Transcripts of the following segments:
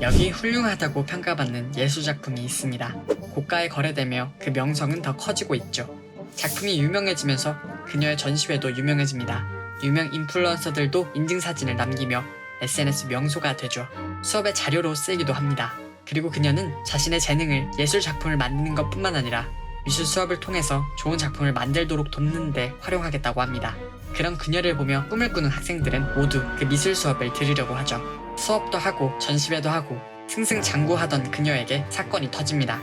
여기 훌륭하다고 평가받는 예술작품이 있습니다. 고가에 거래되며 그 명성은 더 커지고 있죠. 작품이 유명해지면서 그녀의 전시회도 유명해집니다. 유명 인플루언서들도 인증사진을 남기며 SNS 명소가 되죠. 수업의 자료로 쓰이기도 합니다. 그리고 그녀는 자신의 재능을 예술작품을 만드는 것뿐만 아니라 미술 수업을 통해서 좋은 작품을 만들도록 돕는 데 활용하겠다고 합니다. 그런 그녀를 보며 꿈을 꾸는 학생들은 모두 그 미술 수업을 들으려고 하죠. 수업도 하고 전시회도 하고 승승장구하던 그녀에게 사건이 터집니다.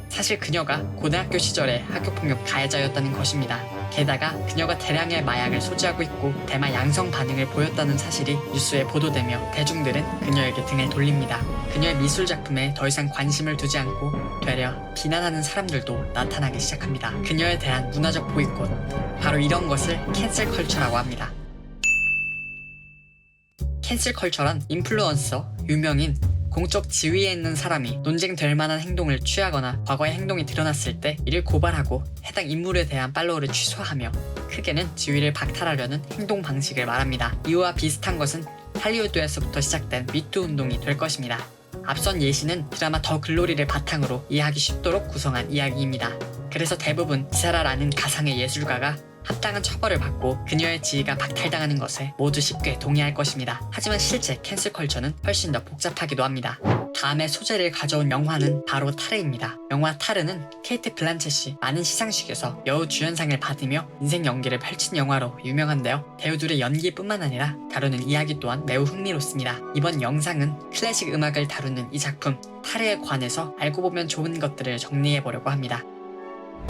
사실 그녀가 고등학교 시절에 학교폭력 가해자였다는 것입니다. 게다가 그녀가 대량의 마약을 소지하고 있고 대마 양성 반응을 보였다는 사실이 뉴스에 보도되며 대중들은 그녀에게 등을 돌립니다. 그녀의 미술 작품에 더 이상 관심을 두지 않고 되려 비난하는 사람들도 나타나기 시작합니다. 그녀에 대한 문화적 보이콧, 바로 이런 것을 캔슬 컬처라고 합니다. 캔슬 컬처란 인플루언서, 유명인, 공적 지위에 있는 사람이 논쟁될 만한 행동을 취하거나 과거의 행동이 드러났을 때 이를 고발하고 해당 인물에 대한 팔로우를 취소하며 크게는 지위를 박탈하려는 행동 방식을 말합니다. 이와 비슷한 것은 할리우드에서부터 시작된 미투 운동이 될 것입니다. 앞선 예시는 드라마 더 글로리를 바탕으로 이해하기 쉽도록 구성한 이야기입니다. 그래서 대부분 이사라라는 가상의 예술가가 합당한 처벌을 받고 그녀의 지위가 박탈당하는 것에 모두 쉽게 동의할 것입니다. 하지만 실제 캔슬 컬처는 훨씬 더 복잡하기도 합니다. 다음에 소재를 가져온 영화는 바로 타르입니다. 영화 타르는 케이트 블란쳇이 많은 시상식에서 여우 주연상을 받으며 인생 연기를 펼친 영화로 유명한데요. 배우들의 연기뿐만 아니라 다루는 이야기 또한 매우 흥미롭습니다. 이번 영상은 클래식 음악을 다루는 이 작품 타르에 관해서 알고 보면 좋은 것들을 정리해보려고 합니다.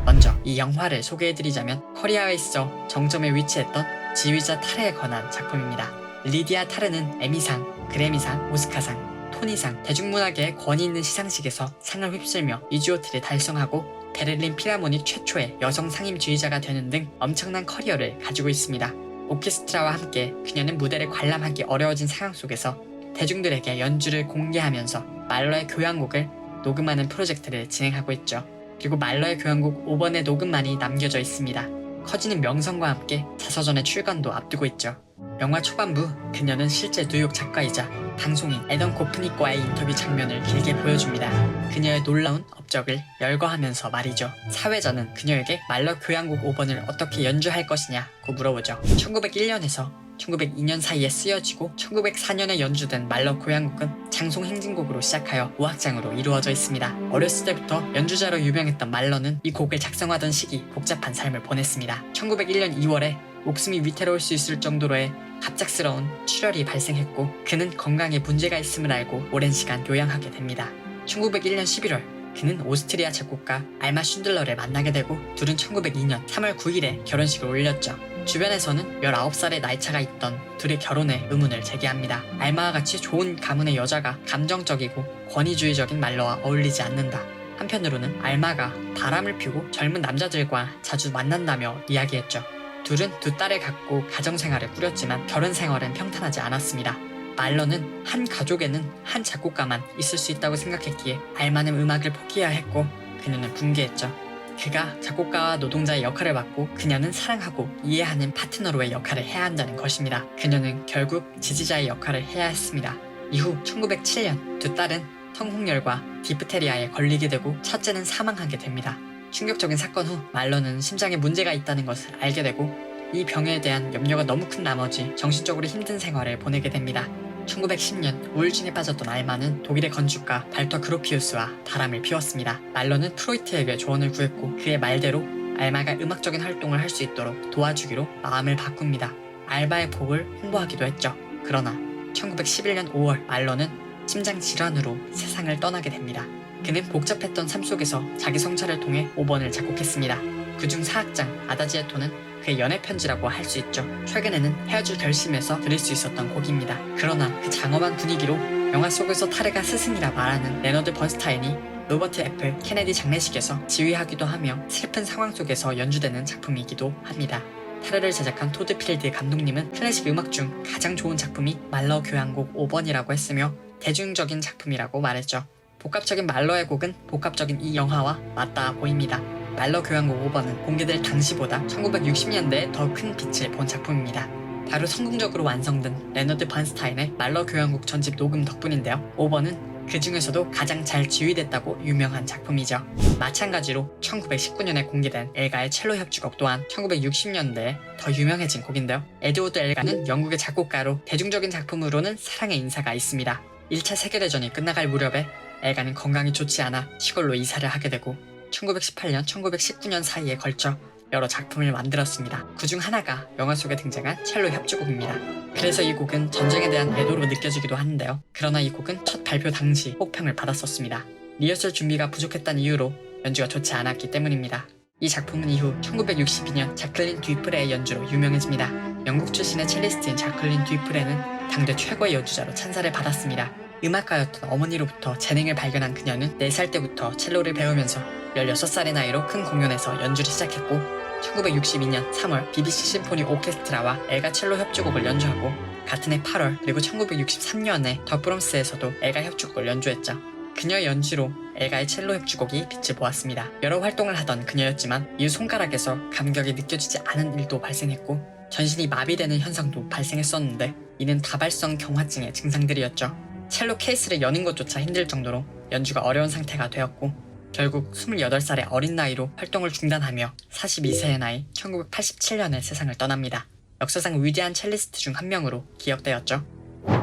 먼저 이 영화를 소개해드리자면 커리어에 있어 정점에 위치했던 지휘자 타르에 관한 작품입니다. 리디아 타르는 에미상, 그래미상, 오스카상, 토니상, 대중문화계의 권위 있는 시상식에서 상을 휩쓸며 이주오티를 달성하고 베를린 필하모닉 최초의 여성 상임지휘자가 되는 등 엄청난 커리어를 가지고 있습니다. 오케스트라와 함께 그녀는 무대를 관람하기 어려워진 상황 속에서 대중들에게 연주를 공개하면서 말러의 교향곡을 녹음하는 프로젝트를 진행하고 있죠. 그리고 말러의 교향곡 5번의 녹음만이 남겨져 있습니다. 커지는 명성과 함께 자서전의 출간도 앞두고 있죠. 영화 초반부 그녀는 실제 뉴욕 작가이자 방송인 애덤 고프닉과의 인터뷰 장면을 길게 보여줍니다. 그녀의 놀라운 업적을 열거하면서 말이죠. 사회자는 그녀에게 말러 교향곡 5번을 어떻게 연주할 것이냐고 물어보죠. 1901년에서 1902년 사이에 쓰여지고 1904년에 연주된 말러 교향곡은 장송 행진곡으로 시작하여 5악장으로 이루어져 있습니다. 어렸을 때부터 연주자로 유명했던 말러는 이 곡을 작성하던 시기 복잡한 삶을 보냈습니다. 1901년 2월에 목숨이 위태로울 수 있을 정도로의 갑작스러운 출혈이 발생했고 그는 건강에 문제가 있음을 알고 오랜 시간 요양하게 됩니다. 1901년 11월 그는 오스트리아 작곡가 알마 슌들러를 만나게 되고 둘은 1902년 3월 9일에 결혼식을 올렸죠. 주변에서는 19살의 나이차가 있던 둘의 결혼에 의문을 제기합니다. 알마와 같이 좋은 가문의 여자가 감정적이고 권위주의적인 말러와 어울리지 않는다. 한편으로는 알마가 바람을 피우고 젊은 남자들과 자주 만난다며 이야기했죠. 둘은 두 딸을 갖고 가정생활을 꾸렸지만 결혼 생활은 평탄하지 않았습니다. 말러는 한 가족에는 한 작곡가만 있을 수 있다고 생각했기에 알마는 음악을 포기해야 했고 그녀는 붕괴했죠. 그가 작곡가와 노동자의 역할을 맡고 그녀는 사랑하고 이해하는 파트너로의 역할을 해야 한다는 것입니다. 그녀는 결국 지지자의 역할을 해야 했습니다. 이후 1907년 두 딸은 성홍열과 디프테리아에 걸리게 되고 첫째는 사망하게 됩니다. 충격적인 사건 후 말러는 심장에 문제가 있다는 것을 알게 되고 이 병에 대한 염려가 너무 큰 나머지 정신적으로 힘든 생활을 보내게 됩니다. 1910년 우울증에 빠졌던 알마는 독일의 건축가 발터 그로피우스와 바람을 피웠습니다. 말러는 프로이트에게 조언을 구했고 그의 말대로 알마가 음악적인 활동을 할 수 있도록 도와주기로 마음을 바꿉니다. 알마의 복을 홍보하기도 했죠. 그러나 1911년 5월 말러는 심장 질환으로 세상을 떠나게 됩니다. 그는 복잡했던 삶 속에서 자기 성찰을 통해 5번을 작곡했습니다. 그중 4악장 아다지에토는 그의 연애 편지라고 할 수 있죠. 최근에는 헤어질 결심에서 들을 수 있었던 곡입니다. 그러나 그 장엄한 분위기로 영화 속에서 타르가 스승이라 말하는 레너드 번스타인이 로버트 애플 케네디 장례식에서 지휘하기도 하며 슬픈 상황 속에서 연주되는 작품이기도 합니다. 타르를 제작한 토드 필드 감독님은 클래식 음악 중 가장 좋은 작품이 말러 교향곡 5번이라고 했으며 대중적인 작품이라고 말했죠. 복합적인 말러의 곡은 복합적인 이 영화와 맞닿아 보입니다. 말러 교향곡 5번은 공개될 당시보다 1960년대에 더 큰 빛을 본 작품입니다. 바로 성공적으로 완성된 레너드 번스타인의 말러 교향곡 전집 녹음 덕분인데요. 5번은 그 중에서도 가장 잘 지휘됐다고 유명한 작품이죠. 마찬가지로 1919년에 공개된 엘가의 첼로 협주곡 또한 1960년대에 더 유명해진 곡인데요. 에드워드 엘가는 영국의 작곡가로 대중적인 작품으로는 사랑의 인사가 있습니다. 1차 세계대전이 끝나갈 무렵에 엘가는 건강이 좋지 않아 시골로 이사를 하게 되고 1918년, 1919년 사이에 걸쳐 여러 작품을 만들었습니다. 그중 하나가 영화 속에 등장한 첼로 협주곡입니다. 그래서 이 곡은 전쟁에 대한 애도로 느껴지기도 하는데요. 그러나 이 곡은 첫 발표 당시 혹평을 받았었습니다. 리허설 준비가 부족했다는 이유로 연주가 좋지 않았기 때문입니다. 이 작품은 이후 1962년 자클린 듀프레의 연주로 유명해집니다. 영국 출신의 첼리스트인 자클린 듀프레는 당대 최고의 연주자로 찬사를 받았습니다. 음악가였던 어머니로부터 재능을 발견한 그녀는 4살 때부터 첼로를 배우면서 16살의 나이로 큰 공연에서 연주를 시작했고 1962년 3월 BBC 심포니 오케스트라와 엘가 첼로 협주곡을 연주하고 같은 해 8월 그리고 1963년에 더 브롬스에서도 엘가 협주곡을 연주했죠. 그녀의 연주로 엘가의 첼로 협주곡이 빛을 보았습니다. 여러 활동을 하던 그녀였지만 이후 손가락에서 감격이 느껴지지 않은 일도 발생했고 전신이 마비되는 현상도 발생했었는데 이는 다발성 경화증의 증상들이었죠. 첼로 케이스를 여는 것조차 힘들 정도로 연주가 어려운 상태가 되었고 결국 28살의 어린 나이로 활동을 중단하며 42세의 나이 1987년에 세상을 떠납니다. 역사상 위대한 첼리스트 중 한 명으로 기억되었죠.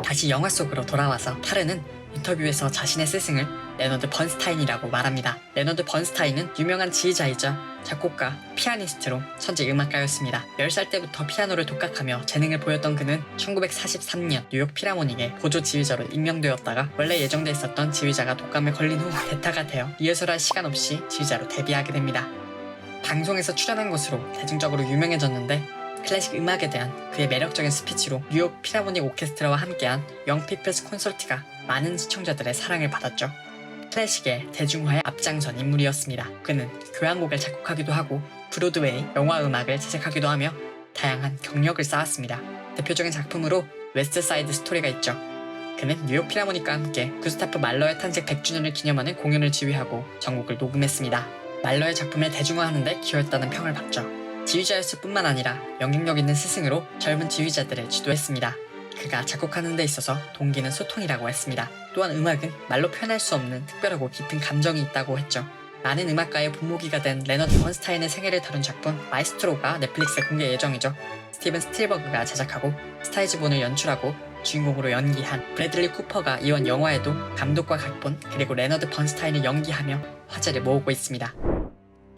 다시 영화 속으로 돌아와서 타르는 인터뷰에서 자신의 스승을 레너드 번스타인이라고 말합니다. 레너드 번스타인은 유명한 지휘자이자 작곡가, 피아니스트로 천재 음악가였습니다. 10살 때부터 피아노를 독학하며 재능을 보였던 그는 1943년 뉴욕 필하모닉의 보조 지휘자로 임명되었다가 원래 예정돼 있었던 지휘자가 독감에 걸린 후 대타가 되어 리허설할 시간 없이 지휘자로 데뷔하게 됩니다. 방송에서 출연한 것으로 대중적으로 유명해졌는데 클래식 음악에 대한 그의 매력적인 스피치로 뉴욕 필하모닉 오케스트라와 함께한 영 피플스 콘서트가 많은 시청자들의 사랑을 받았죠. 클래식의 대중화에 앞장선 인물이었습니다. 그는 교향곡을 작곡하기도 하고 브로드웨이, 영화 음악을 제작하기도 하며 다양한 경력을 쌓았습니다. 대표적인 작품으로 웨스트사이드 스토리가 있죠. 그는 뉴욕 필하모닉과 함께 구스타프 말러의 탄생 100주년을 기념하는 공연을 지휘하고 전곡을 녹음했습니다. 말러의 작품을 대중화하는 데 기여했다는 평을 받죠. 지휘자였을 뿐만 아니라 영향력 있는 스승으로 젊은 지휘자들을 지도했습니다. 그가 작곡하는 데 있어서 동기는 소통이라고 했습니다. 또한 음악은 말로 표현할 수 없는 특별하고 깊은 감정이 있다고 했죠. 많은 음악가의 본보기가 된 레너드 번스타인의 생애를 다룬 작품 마이스트로가 넷플릭스에 공개 예정이죠. 스티븐 스틸버그가 제작하고 스타이즈본을 연출하고 주인공으로 연기한 브래들리 쿠퍼가 이번 영화에도 감독과 각본 그리고 레너드 번스타인을 연기하며 화제를 모으고 있습니다.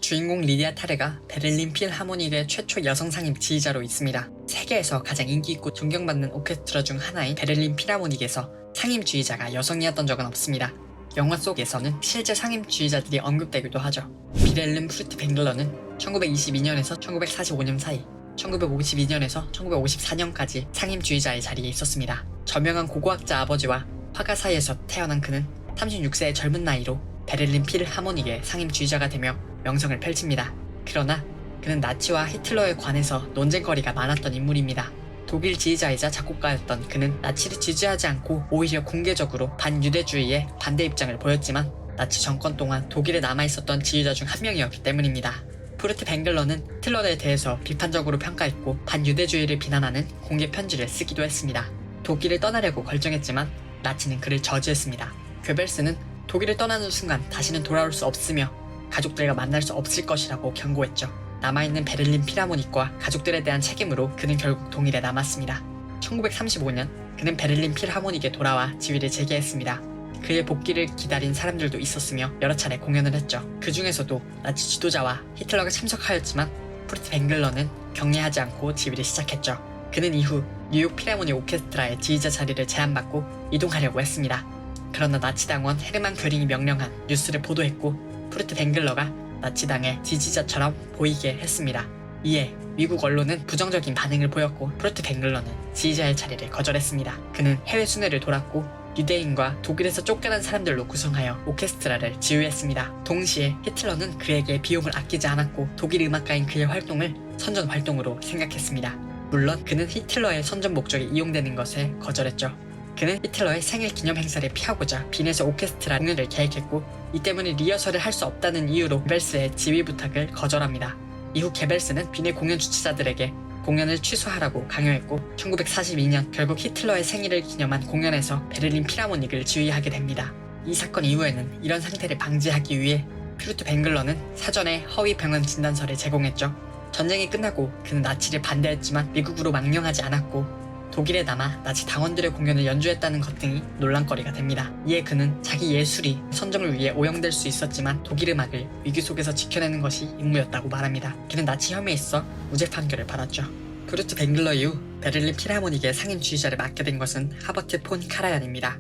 주인공 리디아 타르가 베를린 필하모닉의 최초 여성 상임 지휘자로 있습니다. 세계에서 가장 인기 있고 존경받는 오케스트라 중 하나인 베를린 필하모닉에서 상임 지휘자가 여성이었던 적은 없습니다. 영화 속에서는 실제 상임 지휘자들이 언급되기도 하죠. 비렐름 프루트 뱅글러는 1922년에서 1945년 사이 1952년에서 1954년까지 상임 지휘자의 자리에 있었습니다. 저명한 고고학자 아버지와 화가 사이에서 태어난 그는 36세의 젊은 나이로 베를린 필하모닉의 상임 지휘자가 되며 명성을 펼칩니다. 그러나 그는 나치와 히틀러에 관해서 논쟁거리가 많았던 인물입니다. 독일 지휘자이자 작곡가였던 그는 나치를 지지하지 않고 오히려 공개적으로 반유대주의에 반대 입장을 보였지만 나치 정권 동안 독일에 남아있었던 지휘자 중 한 명이었기 때문입니다. 프루트 뱅글러는 히틀러에 대해서 비판적으로 평가했고 반유대주의를 비난하는 공개 편지를 쓰기도 했습니다. 독일을 떠나려고 결정했지만 나치는 그를 저지했습니다. 괴벨스는 독일을 떠나는 순간 다시는 돌아올 수 없으며 가족들과 만날 수 없을 것이라고 경고했죠. 남아있는 베를린 필하모닉과 가족들에 대한 책임으로 그는 결국 동일에 남았습니다. 1935년 그는 베를린 필하모닉에 돌아와 지휘를 재개했습니다. 그의 복귀를 기다린 사람들도 있었으며 여러 차례 공연을 했죠. 그 중에서도 나치 지도자와 히틀러가 참석하였지만 프루트 뱅글러는 경례하지 않고 지휘를 시작했죠. 그는 이후 뉴욕 필하모닉 오케스트라의 지휘자 자리를 제안받고 이동하려고 했습니다. 그러나 나치당원 헤르만 göring이 명령한 뉴스를 보도했고 프루트 뱅글러가 나치당의 지지자처럼 보이게 했습니다. 이에 미국 언론은 부정적인 반응을 보였고 프루트 뱅글러는 지휘자의 자리를 거절했습니다. 그는 해외 순회를 돌았고 유대인과 독일에서 쫓겨난 사람들로 구성하여 오케스트라를 지휘했습니다. 동시에 히틀러는 그에게 비용을 아끼지 않았고 독일 음악가인 그의 활동을 선전 활동으로 생각했습니다. 물론 그는 히틀러의 선전 목적에 이용되는 것에 거절했죠. 그는 히틀러의 생일 기념 행사를 피하고자 빈에서 오케스트라 공연을 계획했고 이 때문에 리허설을 할 수 없다는 이유로 게벨스의 지휘 부탁을 거절합니다. 이후 게벨스는 빈의 공연 주최자들에게 공연을 취소하라고 강요했고 1942년 결국 히틀러의 생일을 기념한 공연에서 베를린 필하모닉을 지휘하게 됩니다. 이 사건 이후에는 이런 상태를 방지하기 위해 큐르트 뱅글러는 사전에 허위 병원 진단서를 제공했죠. 전쟁이 끝나고 그는 나치를 반대했지만 미국으로 망명하지 않았고 독일에 남아 나치 당원들의 공연을 연주했다는 것 등이 논란거리가 됩니다. 이에 그는 자기 예술이 선정을 위해 오용될 수 있었지만 독일 음악을 위기 속에서 지켜내는 것이 임무였다고 말합니다. 그는 나치 혐의에 있어 무죄 판결을 받았죠. 큐르트 뱅글러 이후 베를린 필하모닉의 상임 지휘자를 맡게 된 것은 하버트 폰 카라얀입니다.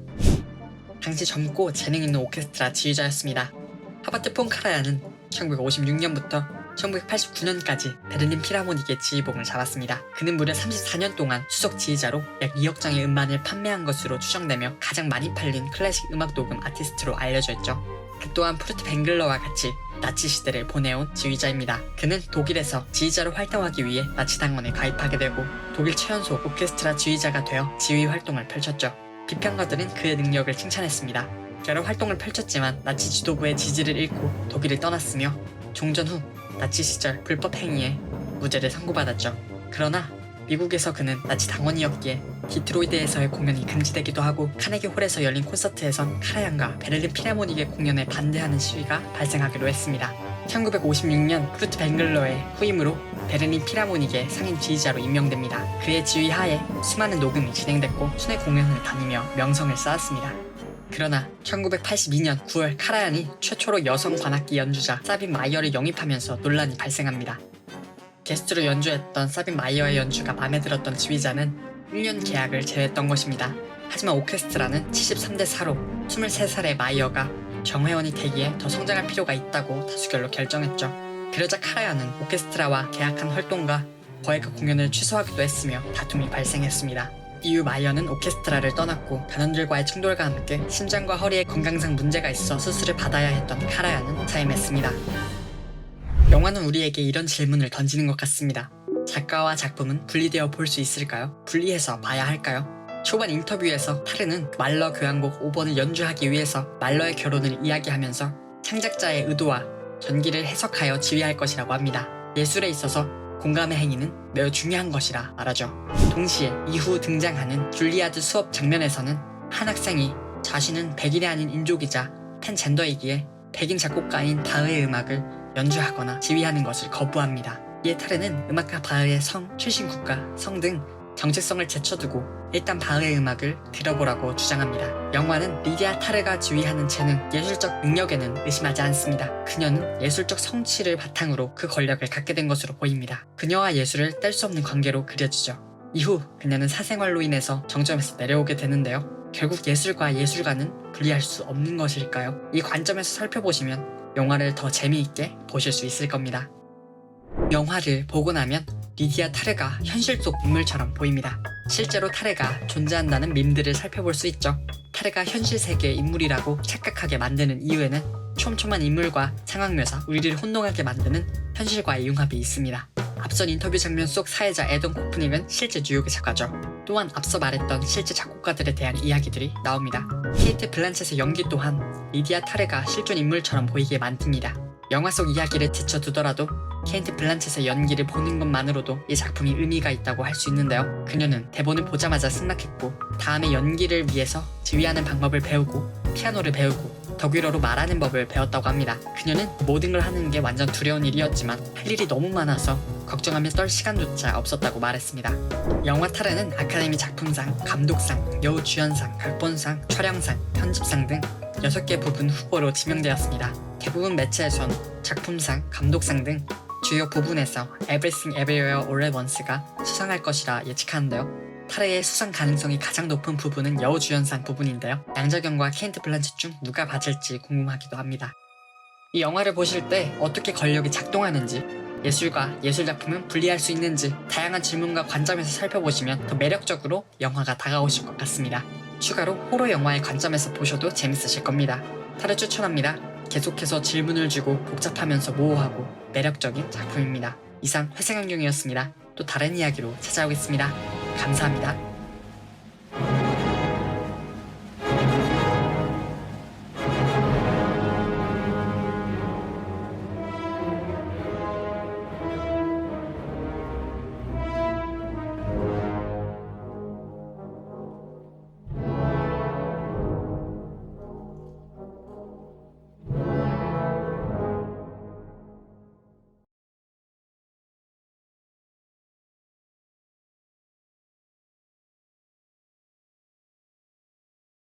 당시 젊고 재능 있는 오케스트라 지휘자였습니다. 하버트 폰 카라얀은 1956년부터 1989년까지 베를린 필하모닉의 지휘봉을 잡았습니다. 그는 무려 34년 동안 수석 지휘자로 약 2억 장의 음반을 판매한 것으로 추정되며 가장 많이 팔린 클래식 음악 녹음 아티스트로 알려져 있죠. 그 또한 푸르트 뱅글러와 같이 나치 시대를 보내온 지휘자입니다. 그는 독일에서 지휘자로 활동하기 위해 나치 당원에 가입하게 되고 독일 최연소 오케스트라 지휘자가 되어 지휘 활동을 펼쳤죠. 비평가들은 그의 능력을 칭찬했습니다. 여러 활동을 펼쳤지만 나치 지도부의 지지를 잃고 독일을 떠났으며 종전 후 나치 시절 불법 행위에 무죄를 선고받았죠. 그러나 미국에서 그는 나치 당원이었기에 디트로이트에서의 공연이 금지되기도 하고 카네기 홀에서 열린 콘서트에선 카라얀과 베를린 필하모닉의 공연에 반대하는 시위가 발생하기도 했습니다. 1956년 푸르트 뱅글러의 후임으로 베를린 필하모닉의 상임 지휘자로 임명됩니다. 그의 지휘하에 수많은 녹음이 진행됐고 순회 공연을 다니며 명성을 쌓았습니다. 그러나 1982년 9월 카라얀이 최초로 여성 관악기 연주자 사빈 마이어를 영입하면서 논란이 발생합니다. 게스트로 연주했던 사빈 마이어의 연주가 마음에 들었던 지휘자는 1년 계약을 제외했던 것입니다. 하지만 오케스트라는 73대 4로 23살의 마이어가 정회원이 되기에 더 성장할 필요가 있다고 다수결로 결정했죠. 그러자 카라얀은 오케스트라와 계약한 활동과 거액의 공연을 취소하기도 했으며 다툼이 발생했습니다. 이후 마이어는 오케스트라를 떠났고 단원들과의 충돌과 함께 심장과 허리에 건강상 문제가 있어 수술을 받아야 했던 카라얀은 사임했습니다. 영화는 우리에게 이런 질문을 던지는 것 같습니다. 작가와 작품은 분리되어 볼 수 있을까요? 분리해서 봐야 할까요? 초반 인터뷰에서 타르는 말러 교향곡 5번을 연주하기 위해서 말러의 결혼을 이야기하면서 창작자의 의도와 전기를 해석하여 지휘할 것이라고 합니다. 예술에 있어서 공감의 행위는 매우 중요한 것이라 말하죠. 동시에 이후 등장하는 줄리아드 수업 장면에서는 한 학생이 자신은 백인이 아닌 인종이자 팬젠더이기에 백인 작곡가인 바흐의 음악을 연주하거나 지휘하는 것을 거부합니다. 이에 타르는 음악가 바흐의 성, 출신 국가, 성 등 정체성을 제쳐두고 일단 바흐의 음악을 들어보라고 주장합니다. 영화는 리디아 타르가 지휘하는 재능, 예술적 능력에는 의심하지 않습니다. 그녀는 예술적 성취를 바탕으로 그 권력을 갖게 된 것으로 보입니다. 그녀와 예술을 뗄 수 없는 관계로 그려지죠. 이후 그녀는 사생활로 인해서 정점에서 내려오게 되는데요. 결국 예술과 예술가는 분리할 수 없는 것일까요? 이 관점에서 살펴보시면 영화를 더 재미있게 보실 수 있을 겁니다. 영화를 보고 나면 리디아 타르가 현실 속 인물처럼 보입니다. 실제로 타르가 존재한다는 밈들을 살펴볼 수 있죠. 타르가 현실 세계의 인물이라고 착각하게 만드는 이유에는 촘촘한 인물과 상황 묘사, 우리를 혼동하게 만드는 현실과의 융합이 있습니다. 앞선 인터뷰 장면 속 사회자 에던 코프닉은 실제 뉴욕의 작가죠. 또한 앞서 말했던 실제 작곡가들에 대한 이야기들이 나옵니다. 케이트 블란쳇의 연기 또한 리디아 타르가 실존 인물처럼 보이게 만듭니다. 영화 속 이야기를 제쳐두더라도 케이트 블란쳇의 연기를 보는 것만으로도 이 작품이 의미가 있다고 할 수 있는데요. 그녀는 대본을 보자마자 승낙했고 다음에 연기를 위해서 지휘하는 방법을 배우고 피아노를 배우고 독일어로 말하는 법을 배웠다고 합니다. 그녀는 모든 걸 하는 게 완전 두려운 일이었지만 할 일이 너무 많아서 걱정하며 떨 시간조차 없었다고 말했습니다. 영화 타르는 아카데미 작품상, 감독상, 여우주연상, 각본상, 촬영상, 편집상 등 6개 부분 후보로 지명되었습니다. 대부분 매체에선 작품상, 감독상 등 주요 부분에서 Everything Everywhere All at Once가 수상할 것이라 예측하는데요. 타르의 수상 가능성이 가장 높은 부분은 여우주연상 부분인데요. 양자경과 케이트 블란쳇 중 누가 받을지 궁금하기도 합니다. 이 영화를 보실 때 어떻게 권력이 작동하는지, 예술과 예술작품은 분리할 수 있는지 다양한 질문과 관점에서 살펴보시면 더 매력적으로 영화가 다가오실 것 같습니다. 추가로 호러 영화의 관점에서 보셔도 재밌으실 겁니다. 타르 추천합니다. 계속해서 질문을 주고 복잡하면서 모호하고 매력적인 작품입니다. 이상 회생환경이었습니다. 또 다른 이야기로 찾아오겠습니다. 감사합니다.